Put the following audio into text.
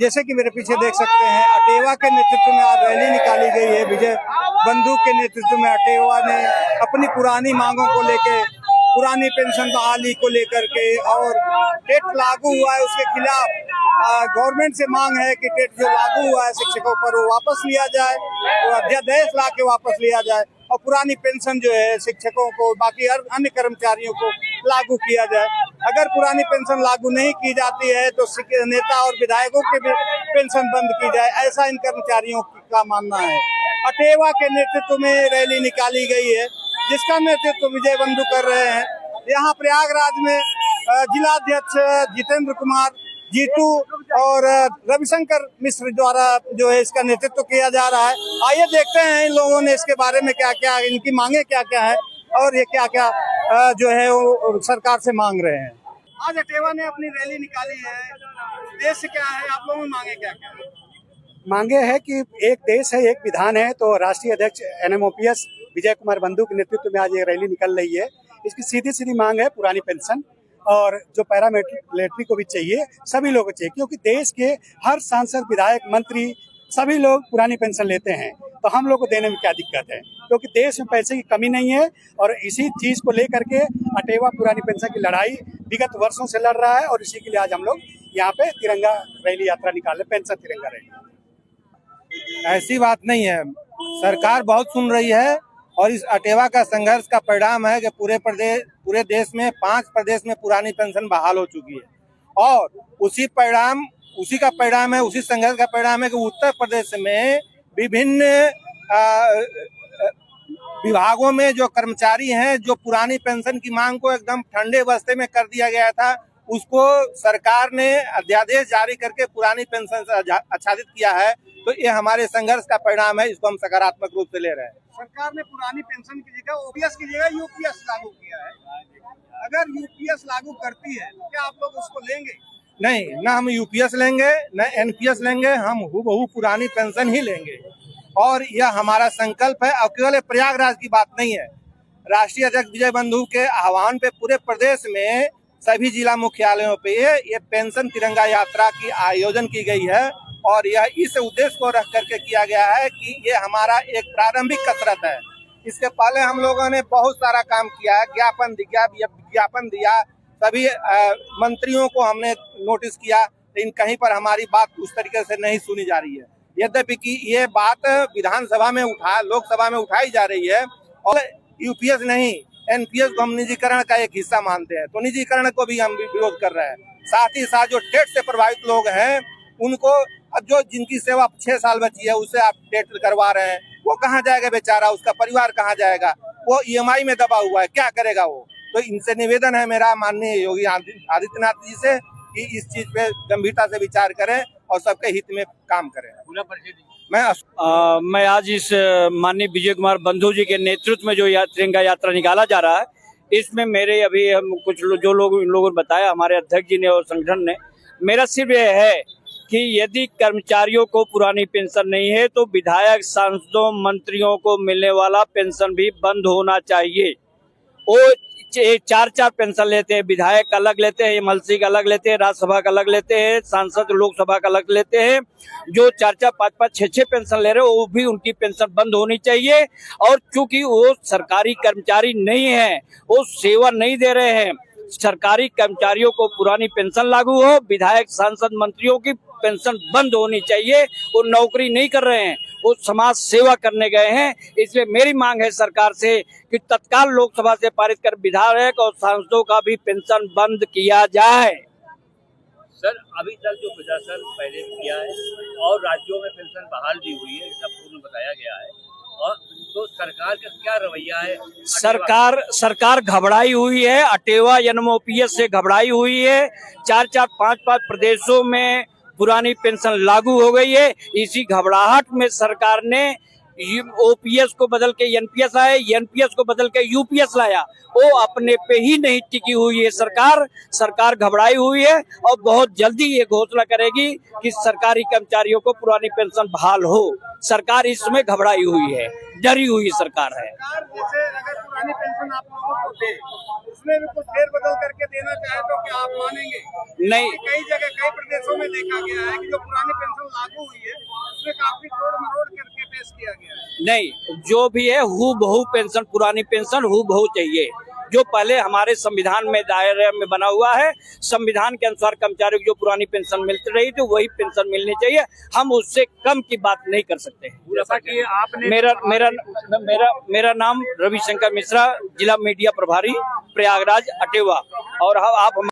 जैसे कि मेरे पीछे देख सकते हैं, अटेवा के नेतृत्व में आज रैली निकाली गई है। विजय बंधु के नेतृत्व में अटेवा ने अपनी पुरानी मांगों को लेकर, पुरानी पेंशन बहाली को लेकर के और टेट लागू हुआ है उसके खिलाफ गवर्नमेंट से मांग है कि टेट जो लागू हुआ है शिक्षकों पर वो वापस लिया जाए, वो अध्यादेश ला के वापस लिया जाए और पुरानी पेंशन जो है शिक्षकों को, बाकी अन्य कर्मचारियों को लागू किया जाए। अगर पुरानी पेंशन लागू नहीं की जाती है तो नेता और विधायकों की भी पेंशन बंद की जाए, ऐसा इन कर्मचारियों का मानना है। अटेवा के नेतृत्व में रैली निकाली गई है जिसका नेतृत्व विजय बंधु कर रहे हैं। यहाँ प्रयागराज में जिलाध्यक्ष जितेंद्र कुमार जीतू और रविशंकर मिश्र द्वारा जो है इसका नेतृत्व किया जा रहा है। आइए देखते हैं इन लोगों ने इसके बारे में क्या क्या, इनकी मांगे क्या क्या है और ये क्या क्या जो है वो सरकार से मांग रहे हैं। आज अटेवा ने अपनी रैली निकाली है, उद्देश्य क्या है, आप लोगों में मांगे क्या क्या है? मांगे है कि एक देश है एक विधान है, तो राष्ट्रीय अध्यक्ष NMOPS विजय कुमार बंधु के नेतृत्व में आज ये रैली निकल रही है। इसकी सीधी सीधी मांग है पुरानी पेंशन और जो पैरामिलिट्री को भी चाहिए, सभी लोगों को चाहिए, क्योंकि देश के हर सांसद विधायक मंत्री सभी लोग पुरानी पेंशन लेते हैं, तो हम लोग को देने में क्या दिक्कत है, क्योंकि देश में पैसे की कमी नहीं है। और इसी चीज को लेकर के अटेवा पुरानी पेंशन की लड़ाई विगत वर्षों से लड़ रहा है और इसी के लिए आज हम लोग यहाँ पे तिरंगा रैली यात्रा निकाले, पेंशन तिरंगा रैली। ऐसी बात नहीं है, सरकार बहुत सुन रही है और इस अटेवा का संघर्ष का परिणाम है कि पूरे देश में 5 प्रदेश में पुरानी पेंशन बहाल हो चुकी है और उसी का परिणाम है, उसी संघर्ष का परिणाम है कि उत्तर प्रदेश में विभिन्न विभागों में जो कर्मचारी हैं, जो पुरानी पेंशन की मांग को एकदम ठंडे बस्ते में कर दिया गया था, उसको सरकार ने अध्यादेश जारी करके पुरानी पेंशन से आच्छादित किया है। तो ये हमारे संघर्ष का परिणाम है, इसको हम सकारात्मक रूप से ले रहे हैं। सरकार ने पुरानी पेंशन की जगह OPS की जगह UPS लागू किया है। अगर UPS लागू करती है तो क्या आप लोग उसको लेंगे? नहीं, ना हम UPS लेंगे न NPS लेंगे, हम हूबहू पुरानी पेंशन ही लेंगे और यह हमारा संकल्प है। और केवल प्रयागराज की बात नहीं है, राष्ट्रीय अध्यक्ष विजय बंधु के आह्वान पे पूरे प्रदेश में सभी जिला मुख्यालयों पे ये पेंशन तिरंगा यात्रा की आयोजन की गई है और यह इस उद्देश्य को रख करके किया गया है कि ये हमारा एक प्रारंभिक कसरत है। इसके पहले हम लोगों ने बहुत सारा काम किया है, विज्ञापन दिया, सभी मंत्रियों को हमने नोटिस किया, लेकिन कहीं पर हमारी बात उस तरीके से नहीं सुनी जा रही है। यद्यपि कि ये बात विधानसभा में लोकसभा में उठाई जा रही है और UPS नहीं, NPS को हम निजीकरण का एक हिस्सा मानते हैं, तो निजीकरण को भी हम विरोध कर रहे हैं। साथ ही साथ जो टेट से प्रभावित लोग हैं उनको, अब जो जिनकी सेवा 6 साल बची है उससे आप टेट करवा रहे हैं, वो कहाँ जाएगा बेचारा, उसका परिवार कहाँ जाएगा, वो EMI में दबा हुआ है, क्या करेगा वो। तो इनसे निवेदन है मेरा माननीय योगी आदित्यनाथ जी से कि इस चीज पे गंभीरता से विचार करें और सबके हित में काम करें। मैं आज इस माननीय विजय कुमार बंधु जी के नेतृत्व में जो तिरंगा यात्रा निकाला जा रहा है, इसमें मेरे अभी हम कुछ जो लोग इन लोगों ने बताया, हमारे अध्यक्ष जी ने और संगठन ने, मेरा सिर्फ यह है कि यदि कर्मचारियों को पुरानी पेंशन नहीं है तो विधायक, सांसदों, मंत्रियों को मिलने वाला पेंशन भी बंद होना चाहिए। वो 4 पेंशन लेते हैं, विधायक अलग लेते हैं, MLC का अलग लेते हैं, राज्यसभा का अलग लेते हैं, सांसद लोकसभा का अलग लेते हैं। जो 4, 5, 6 पेंशन ले रहे हो वो भी उनकी पेंशन बंद होनी चाहिए। और चूंकि वो सरकारी कर्मचारी नहीं है, वो सेवा नहीं दे रहे हैं, सरकारी कर्मचारियों को पुरानी पेंशन लागू हो, विधायक, सांसद, मंत्रियों की पेंशन बंद होनी चाहिए। वो नौकरी नहीं कर रहे हैं, वो समाज सेवा करने गए हैं। इसलिए मेरी मांग है सरकार से कि तत्काल लोकसभा से पारित कर विधायक और सांसदों का भी पेंशन बंद किया जाए। सर, अभी तक जो प्रशासन पहले किया है और राज्यों में पेंशन बहाल भी हुई है, इसका पूर्ण बताया गया है, और तो सरकार का क्या रवैया है? सरकार घबराई हुई है, अटेवा NMOPS से घबराई हुई है। 4, 5 प्रदेशों में पुरानी पेंशन लागू हो गई है। इसी घबराहट में सरकार ने ओपीएस को बदल के एनपीएस आए, एनपीएस को बदल के यूपीएस लाया, वो अपने पे ही नहीं टिकी हुई है। सरकार घबराई हुई है और बहुत जल्दी ये घोषणा करेगी कि सरकारी कर्मचारियों को पुरानी पेंशन बहाल हो। सरकार इसमें घबराई हुई है, डरी हुई सरकार है। सरकार जैसे अगर पुरानी पेंशन आप लोगों को दे, उसमें भी कुछ फेरबदल करके देना चाहे तो क्या आप मानेंगे? नहीं, कई जगह कई प्रदेशों में देखा गया है कि जो पुरानी पेंशन लागू हुई है उसमें काफी तोड़ मरोड़ करके पेश किया गया है। नहीं, जो भी है हू बहू पेंशन, पुरानी पेंशन हू बहू चाहिए, जो पहले हमारे संविधान में दायरे में बना हुआ है। संविधान के अनुसार कर्मचारियों को जो पुरानी पेंशन मिलती रही थी वही पेंशन मिलनी चाहिए। हम उससे कम की बात नहीं कर सकते। जैसा कि आपने मेरा नाम रविशंकर मिश्रा, जिला मीडिया प्रभारी, प्रयागराज, अटेवा। और आप